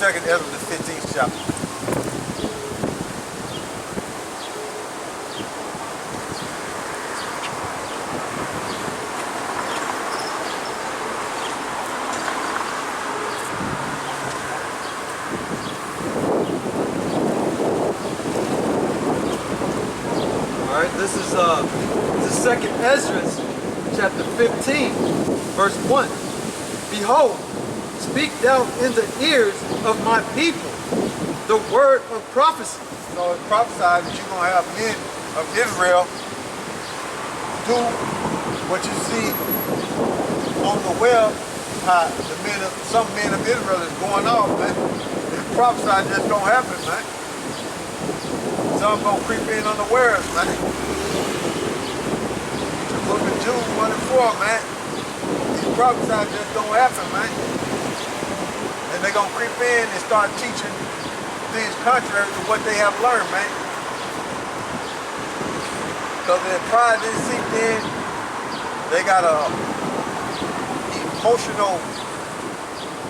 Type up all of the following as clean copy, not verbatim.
Second Ezra, the 15th chapter. All right, this is the Second Ezra, chapter 15, verse 1. Behold, speak thou in the ears of my people the word of prophecy. So it prophesied that you're going to have men of Israel do what you see on the web, how some men of Israel is going off, man. It's prophesied that's going to happen, man. Some going to creep in unawares, man. The book of Jude 1 and 4, man. It's prophesied that's going to happen, man. And they're going to creep in and start teaching things contrary to what they have learned, man. Because their pride didn't seep in. They got a emotional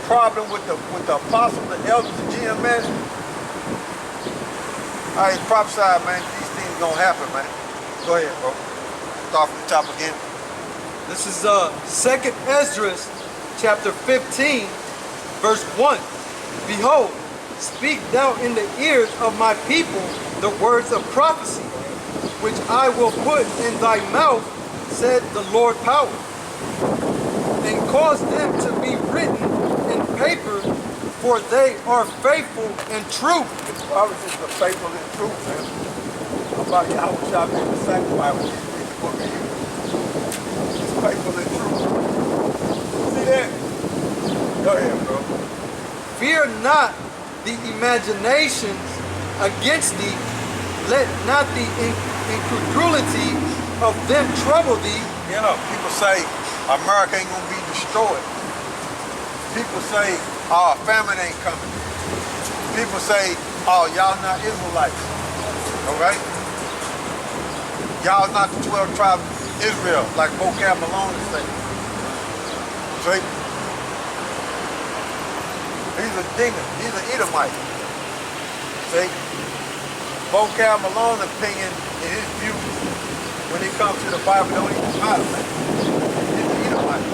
problem with the apostles, the elders, the GMS. All right, prophesied, man. These things gonna happen, man. Go ahead, bro. Start from the top again. This is Second Ezra, chapter 15, verse 1. Behold, speak thou in the ears of my people the words of prophecy, which I will put in thy mouth, said the Lord power, and cause them to be written in paper, for they are faithful and true. The prophecies are faithful and true, man. About YAHAWASHI being the sacrifice when he's reading the book of you. It's faithful and true. See that? Go ahead, bro. Fear not the imaginations against thee, let not the incredulity of them trouble thee. You know, people say America ain't gonna be destroyed. People say, oh, famine ain't coming. People say, oh, y'all not Israelites. Okay? Y'all not the 12 tribes of Israel, like Vocab Malone say. See? He's a dinger. He's an Edomite. See? Vocab Malone opinion and his view when it comes to the Bible don't even matter, man. He's an Edomite.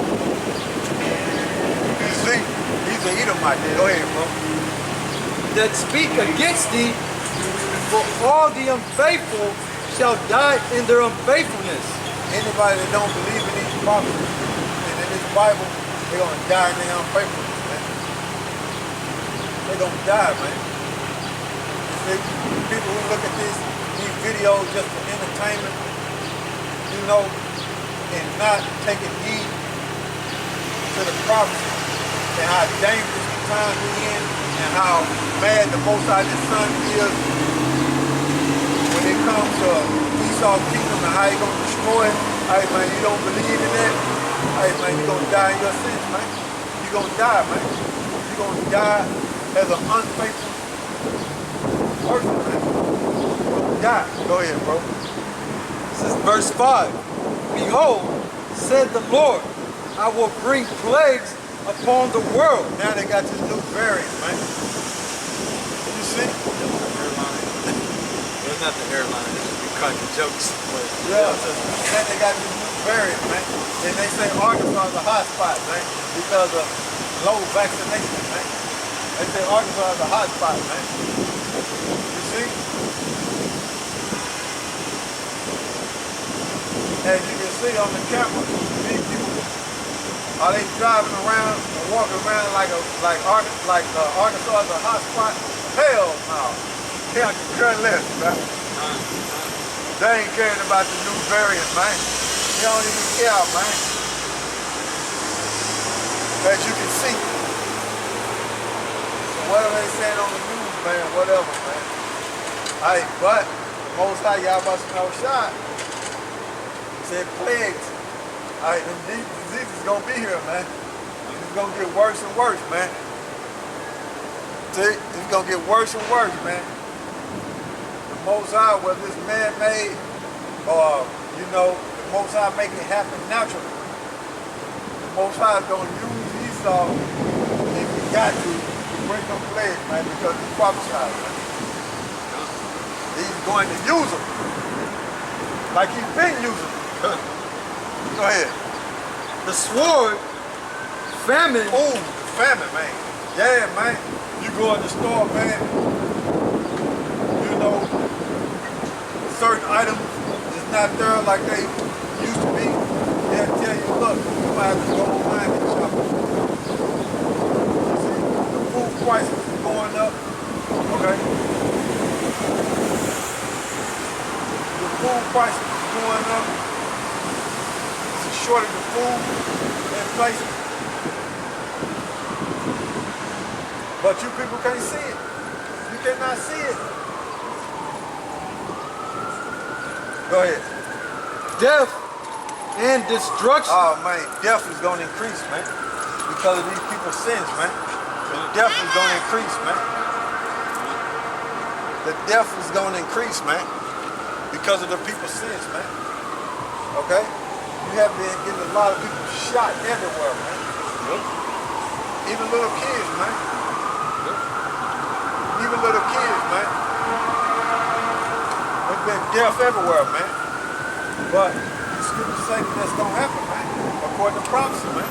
You see? He's an Edomite. Go ahead, bro. That speak against thee, for all the unfaithful shall die in their unfaithfulness. Anybody that don't believe in these prophecies and in this Bible, they're gonna die in their unfaithfulness, man. They're gonna die, man. You see, people who look at these videos just for entertainment, you know, and not taking heed to the prophecy and how dangerous the times we're in and how mad the Most High His Son is when it comes to Esau's kingdom and how he's gonna destroy it. Hey man, you don't believe in that? Hey man, you're gonna die in your sins, man. You're gonna die, man. You're gonna die as an unfaithful person, man. You're gonna die. Go ahead, bro. This is verse 5. Behold, said the Lord, I will bring plagues upon the world. Now they got this new variant, man. You see? It's not the airline, it's just cutting jokes. Yeah, then they got this new variant, man. And they say Arkansas is a hot spot, man, because of low vaccination, man. They say Arkansas is a hot spot, man. You see? As you can see on the camera, these people are they driving around and walking around like Arkansas is a hot spot? Hell no. Hell, turn left, man. They ain't caring about the new variant, man. They don't even care, man. As you can see. So whatever they saying on the news, man, whatever, man. Hey, but the Most High YAHAWASHI said plagues. All right, them diseases is gonna be here, man. It's gonna get worse and worse, man. See, it's gonna get worse and worse, man. The Most High, whether it's man-made or, you know, the Most High make it happen naturally. The Most High is gonna use Esau if he got to break them legs, man, because it's prophesied, man. He's going to use them. Like he's been using them. Go ahead. The sword, famine. Oh, famine, man. Yeah, man. You go in the store, man. You know, certain items is not there like they used to be. They'll tell you, look, you might have to go online and shop. You see, the food prices is going up. Okay. The food prices is going up. There's a shortage of food in places. But you people can't see it. You cannot see it. Go ahead. Death and destruction. Oh man, death is gonna increase, man. Because of these people's sins, man. The death is gonna increase, man. The death is gonna increase, man. Because of the people's sins, man. Okay? You have been getting a lot of people shot everywhere, man. Even little kids, man. Even little kids, man. There's been death everywhere, man. But the scriptures say that that's gonna happen, man. According to prophecy, man.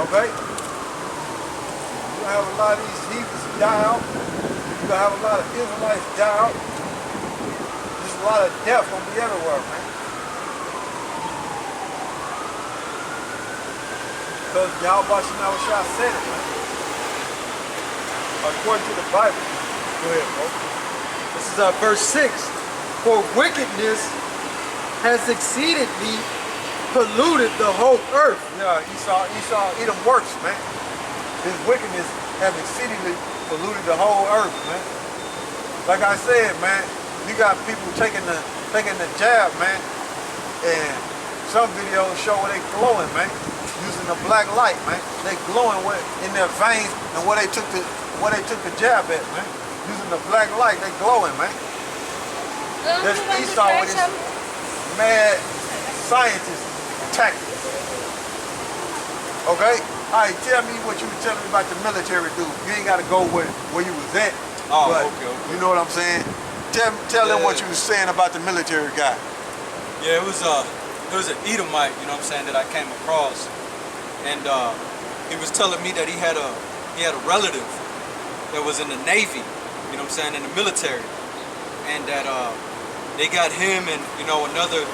Okay? You're gonna have a lot of these heathens die out. You're gonna have a lot of Israelites die out. There's a lot of death gonna be everywhere, man. Because YAHAWASHI said it, man. According to the Bible. Go ahead, bro. This is verse 6. For wickedness has exceedingly polluted the whole earth. Yeah, Esau, Edom works, man. His wickedness have exceedingly polluted the whole earth, man. Like I said, man, you got people taking the jab, man, and some videos show where they glowing, man, using the black light, man. They glowing in their veins and where they took the jab at, man. Using the black light, they glowing, man. There's Esau with his mad scientist tactics. Okay? All right, tell me what you were telling me about the military dude. You ain't got to go where you was at. Oh, but okay. You know what I'm saying? Tell them what you was saying about the military guy. Yeah, it was an Edomite, you know what I'm saying, that I came across, and he was telling me that he had a relative that was in the Navy, you know what I'm saying, in the military, and that they got him and another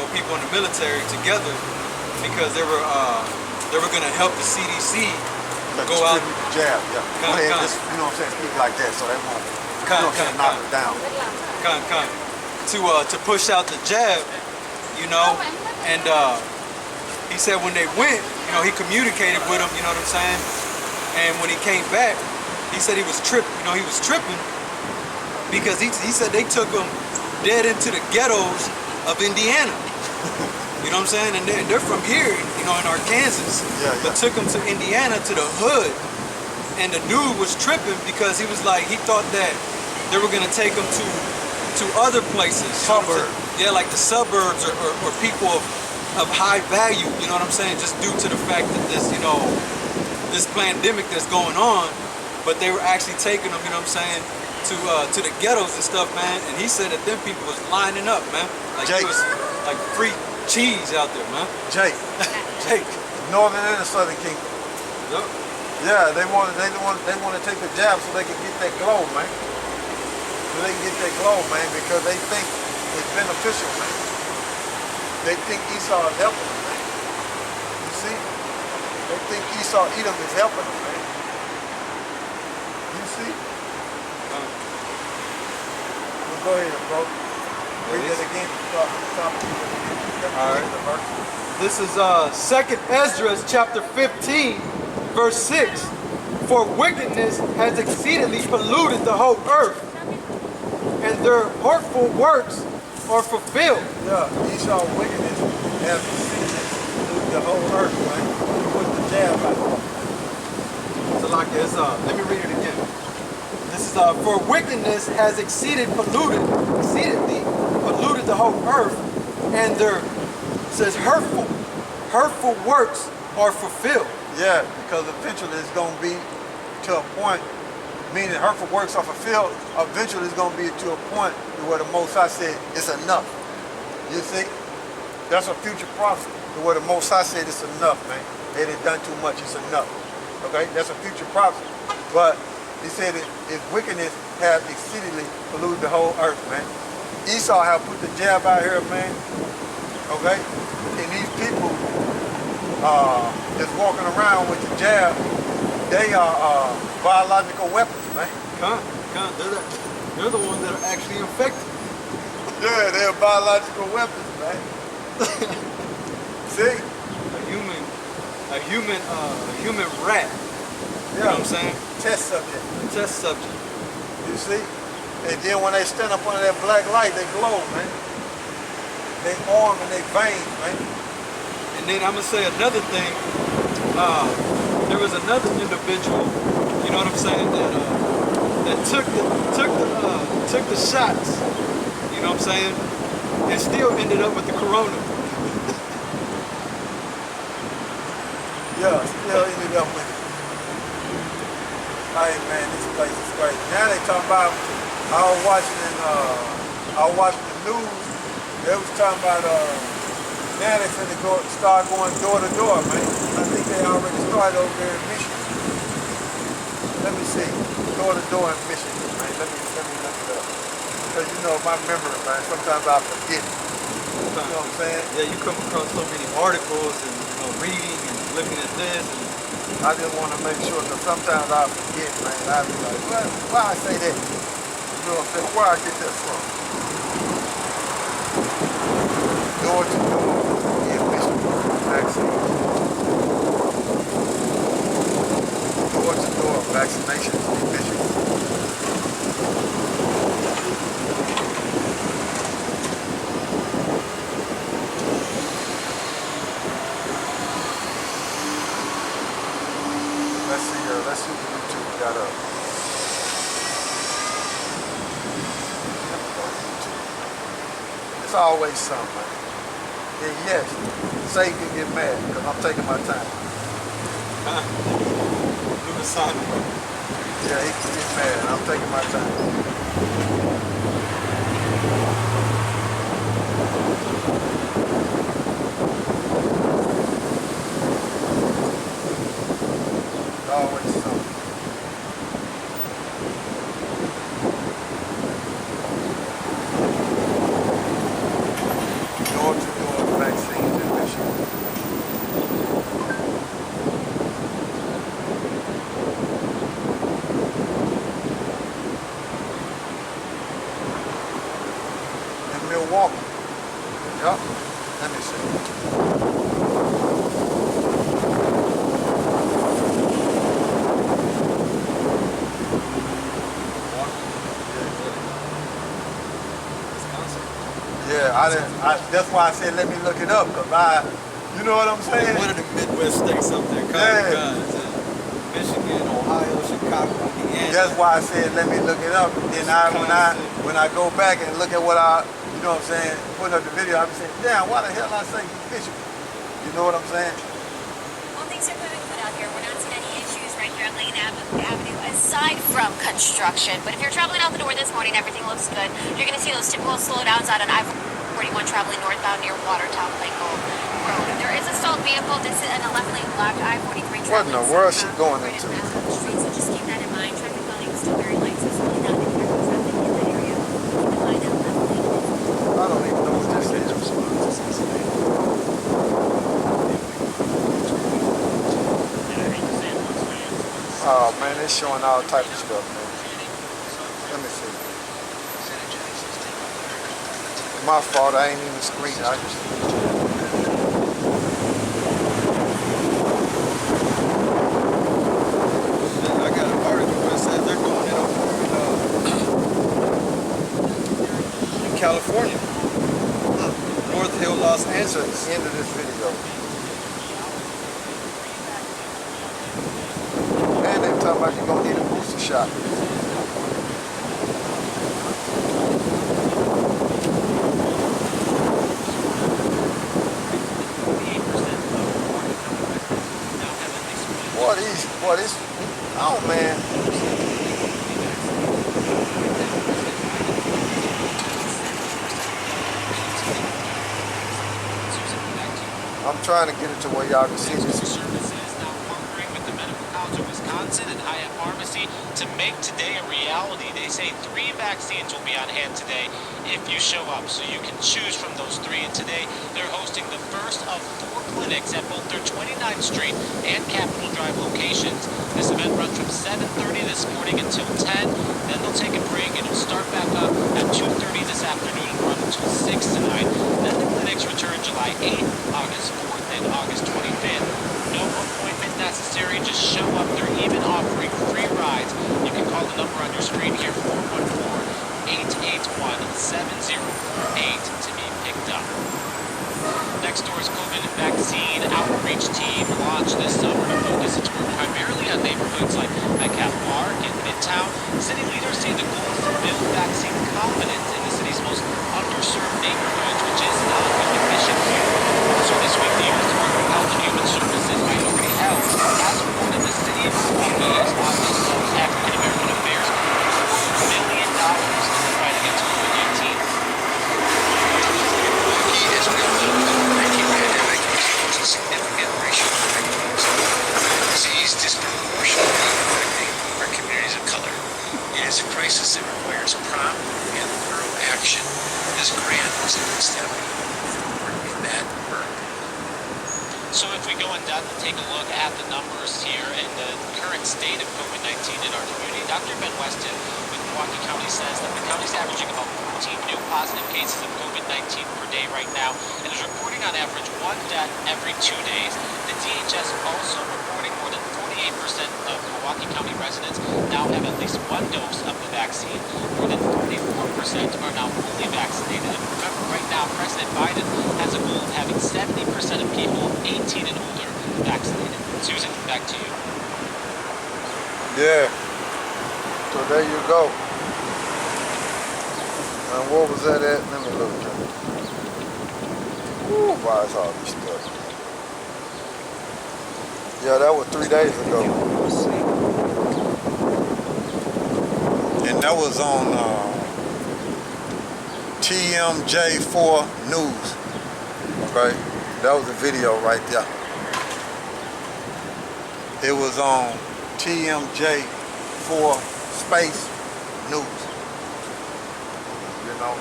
people in the military together because they were gonna help the CDC go out. Jab, yeah. Go ahead, just, you know what I'm saying, speak like that so they won't knock it down. To push out the jab, and he said when they went, he communicated with them, you know what I'm saying, and when he came back, he said he was tripping because he said they took him dead into the ghettos of Indiana. You know what I'm saying? And they're from here, in Arkansas. Yeah. But took him to Indiana, to the hood. And the dude was tripping because he was like, he thought that they were going to take him to other places. Suburbs. Yeah, like the suburbs or people of high value, you know what I'm saying? Just due to the fact that this pandemic that's going on. But they were actually taking them, you know what I'm saying, to the ghettos and stuff, man. And he said that them people was lining up, man. Like Jake. it was like free cheese out there, man. Jake. Jake. Northern and the Southern Kingdom. Yep. Yeah, they want to take the jab so they can get that glow, man. So they can get that glow, man, because they think it's beneficial, man. They think Esau is helping them, man. You see? They think Edom is helping them, man. You see? Well, go ahead, bro. Read that again. All right. This is 2nd Esdras chapter 15, verse 6. For wickedness has exceedingly polluted the whole earth, and their hurtful works are fulfilled. Yeah, Esau's wickedness has exceedingly polluted the whole earth, man. Put the jab out. So like this, let me read it again. This is for wickedness has exceedingly polluted the whole earth, and their hurtful works are fulfilled. Yeah, because eventually it's gonna be to a point, meaning hurtful works are fulfilled, eventually it's going to be to a point where the Most High said it's enough. You see? That's a future prophecy, where the Most High said it's enough, man. They done done too much, it's enough. Okay? That's a future prophecy. But he said that his wickedness have exceedingly polluted the whole earth, man. Esau have put the jab out here, man. Okay? And these people that's walking around with the jab, they are biological weapons, man. They're the ones that are actually infected. Yeah, they're biological weapons, man. See? A human rat. You know what I'm saying? Test subject. Test subject. You see? And then when they stand up under that black light, they glow, man. They arm and they veins, man. And then I'm gonna say another thing. There was another individual, you know what I'm saying, that took the shots. You know what I'm saying? And still ended up with the corona. Yeah, still ended up with it. Hey man, this place is crazy. Now they talking about, I was watching the news, they was talking about now they finna start going door to door, man. I think they already started over there in Michigan. Let me see. Door to door in Michigan, man. Let me look it up. Because you know my memory, man, sometimes I forget. You know what I'm saying? Yeah, you come across so many articles and reading and looking at this. And I just want to make sure, because sometimes I forget, man. I be like, why I say that? You know what I'm saying? Where I get that from? Door to door in Michigan vaccine. Door to door vaccinations in Michigan. Let's see what YouTube got up. It's always something. And yes, Satan can get mad because I'm taking my time. Yeah, he can get mad and I'm taking my time. Always something. Door-to-door vaccines in Michigan. In Milwaukee. Yep. Let me see. Yeah, that's why I said let me look it up, because you know what I'm saying? one of the Midwest states up there, Michigan, Ohio, Chicago, Indiana. That's why I said let me look it up. Then when I go back and look at what you know what I'm saying, putting up the video, I'm saying, damn, why the hell I say Michigan? You know what I'm saying? Well, things are moving good out here. We're not seeing any issues right here at Lane Avenue, aside from construction. But if you're traveling out the door this morning, everything looks good. You're going to see those typical slowdowns out on I-41 traveling northbound near Watertown Lake Road. There is a stalled vehicle. This is an 11-lane blocked I-43 traveling. What in the world is she going into? So just keep that in mind. Traffic volume is still very light, so slowing down if there's traffic in that area. Keep in mind that 11 lane. I don't even know what this is. Oh man, they're showing all type of stuff, man. Let me see. My fault, I ain't even screen. I got an article that says they're doing it over in California. North Hill, Los Angeles. End of this video. And they're talking about you're gonna need a booster shot. Boy, this, I don't man. I'm trying to get it to where y'all can see this. Services now partnering with the Medical College of Wisconsin and YAHAWAH Pharmacy to make today a reality. They say 3 vaccines will be on hand today if you show up, so you can choose from those 3. And today they're hosting the first of 4 clinics at both their 29th Street and Capitol Drive locations. This event runs from 7:30 this morning until 10. Then they'll take a break and it'll start back up at 2:30 this afternoon and run until 6 tonight. Then the clinics return July 8th, August 4th, and August 25th. No appointment necessary, just show up. They're even offering free rides. You can call the number on your screen here, 414-881-7048 to be picked up. Next door's COVID vaccine outreach team launched this summer to focus its work primarily on neighborhoods like Metcalf Park and Midtown. City leaders say the goal is to build vaccine confidence in the city's most underserved neighborhoods, which is not a good mission here. So this week, the U.S. Department of Health and Human Services, Minority Health, has reported the city of Milwaukee's Office of African American Affairs $4 million in the fight against COVID-19. As we all know, the COVID-19 pandemic exposed significant racial inequities. The disease disproportionately affecting our communities of color. It is a crisis that requires prompt and thorough action. This grant is a good step forward in that work. So if we go in depth and take a look at the numbers here and the current state of COVID-19 in our community, Dr. Ben Weston with Milwaukee County says that the county's averaging about 14 new positive cases of COVID-19 per day right now and is reporting on average 1 death every 2 days. The DHS also reporting more than 48% of Milwaukee County residents now have at least 1 dose of the vaccine. More than 44% are now fully vaccinated. And remember, right now, President Biden has a goal of having 70% of people 18 and older vaccinated. Susan, back to you. Yeah. So there you go. And what was that at? Let me look. Ooh, why is all this stuff? Yeah, that was 3 days ago. And that was on TMJ4 News. Okay? That was a video right there. It was on TMJ4 Space News. You know?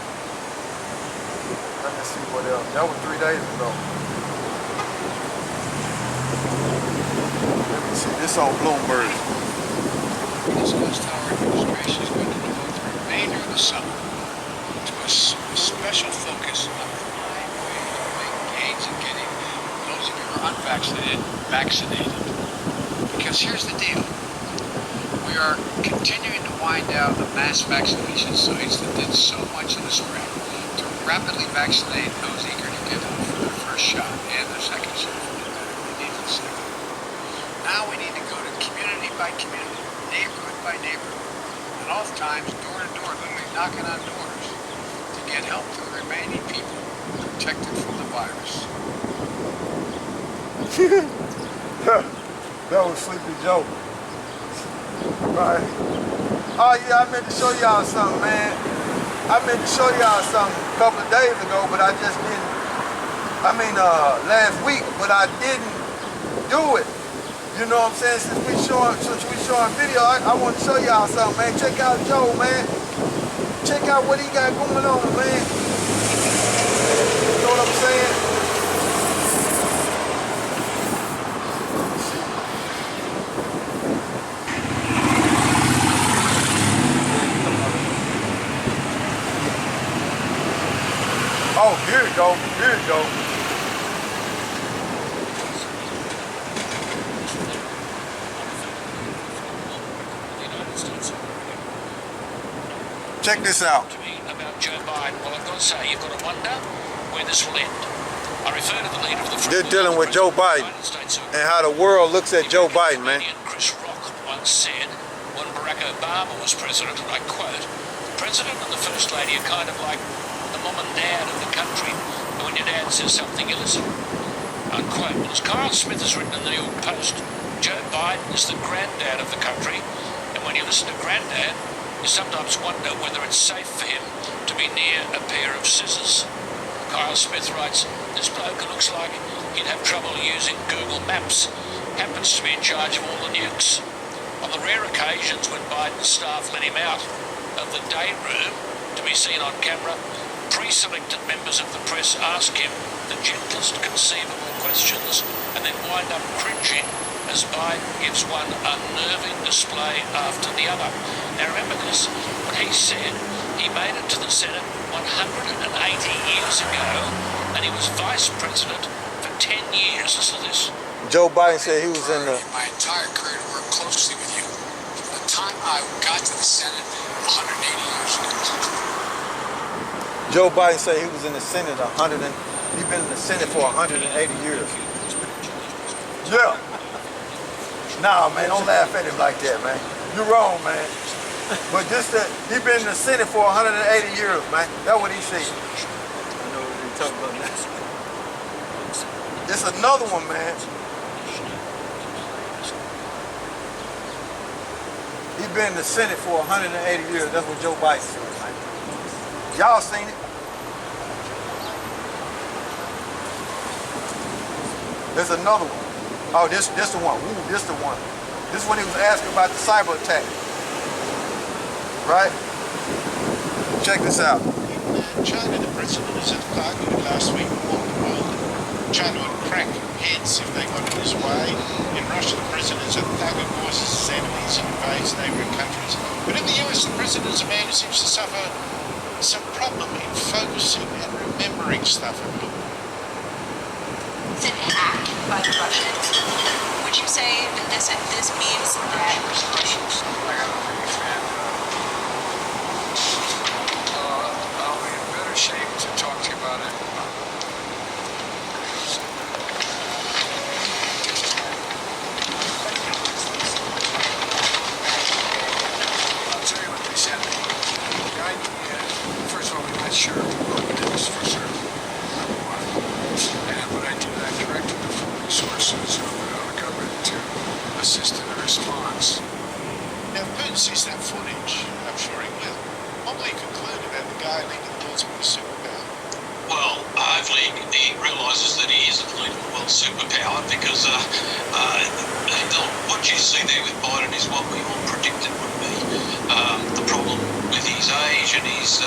Let me see what else. That was 3 days ago. Let me see. This on Bloomberg. We discussed how our administration is going to devote the remainder of the summer to a special focus on finding ways to make gains in getting those of you who are unvaccinated vaccinated. Because here's the deal. We are continuing to wind down the mass vaccination sites that did so much in the spring to rapidly vaccinate those eager to get their first shot and their second shot for the matter. They need the second. Now we need to go to community by community, neighborhood by neighborhood, and oftentimes door to door, literally knocking on doors to get help to the remaining people protected from the virus. That was Sleepy Joe. Right. Oh yeah, I meant to show y'all something, man. I meant to show y'all something a couple of days ago, but I just didn't. I mean, last week, but I didn't do it. You know what I'm saying? Since we showing video, I want to show y'all something, man. Check out Joe, man. Check out what he got going on, man. You know what I'm saying? Oh, here you go. Here you go. Check this out. To me about Joe Biden, well, I've got to say, you've got to wonder where this will end. I refer to the leader of the They're dealing with Joe Biden and how the world looks at Joe Biden, man. Chris Rock once said, when Barack Obama was president, and I quote, "The president and the first lady are kind of like the mom and dad of the country, and when your dad says something, you listen." Unquote. Well, as Carl Smith has written in the New York Post, Joe Biden is the granddad of the country, and when you listen to granddad, you sometimes wonder whether it's safe for him to be near a pair of scissors. Kyle Smith writes, this bloke looks like he'd have trouble using Google Maps. Happens to be in charge of all the nukes. On the rare occasions when Biden's staff let him out of the day room to be seen on camera, pre-selected members of the press ask him the gentlest conceivable questions and then wind up cringing as Biden gives one unnerving display after the other. Now remember this, what he said, he made it to the Senate 180 years ago and he was vice president for 10 years. Listen to this. Joe Biden said he was in the... My entire career to work closely with you. From the time I got to the Senate 180 years ago. Joe Biden said he was in the Senate he's been in the Senate for 180 years. Yeah. Nah, man, don't laugh at him like that, man. You're wrong, man. But just that he's been in the Senate for 180 years, man. That's what he said. I know what you're talking about now. It's another one, man. He's been in the Senate for 180 years. That's what Joe Biden said, man. Y'all seen it? There's another one. Oh, this the one. Ooh, this the one. This one he was asking about the cyber attack. Right? Check this out. In China, the president was at Prague last week and warned the world that China would crack heads if they got in his way. In Russia, the president is a thug who causes his enemies and invades neighbouring countries. But in the US, the president is a man who seems to suffer some problem in focusing and remembering stuff. It's an act by the Russians. Would you say that this means that I'll be in better shape to talk to you about it. I'll tell you what they said. First of all, we weren't sure what it is for certain. But I do that directed the full resources of the government to assist in the response. Now, if Putin sees that footage, I'm sure he will. What will he conclude about the guy leading the world's biggest superpower? Well, hopefully he realises that he isn't leading the world's superpower because what you see there with Biden is what we all predicted would be the problem with his age and his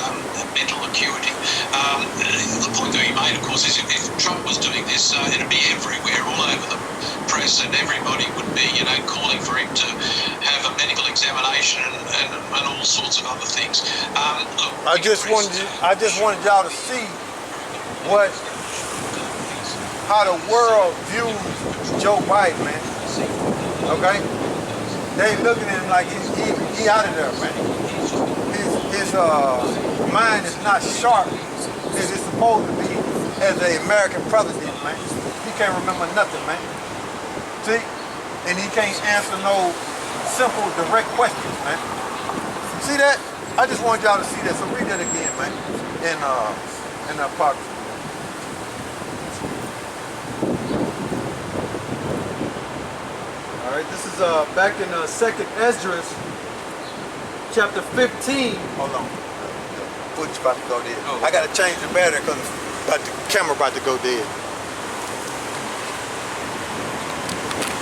mental acuity. The point that he made, of course, is if Trump was doing this, it'd be everywhere, all over the press, and everybody would be, calling for him to have a medical examination and all sorts of other things. Look, I just wanted y'all to see how the world views Joe Biden, man. Okay? They looking at him like he out of there, man. His mind is not sharp as it's supposed to be as an American president, man. He can't remember nothing, man. See? And he can't answer no simple, direct questions, man. See that? I just want y'all to see that. So read that again, man. In the apocrypha. All right, this is back in 2nd Esdras, chapter 15. Hold on. The foot's about to go dead. Oh. I gotta change the battery because the camera about to go dead.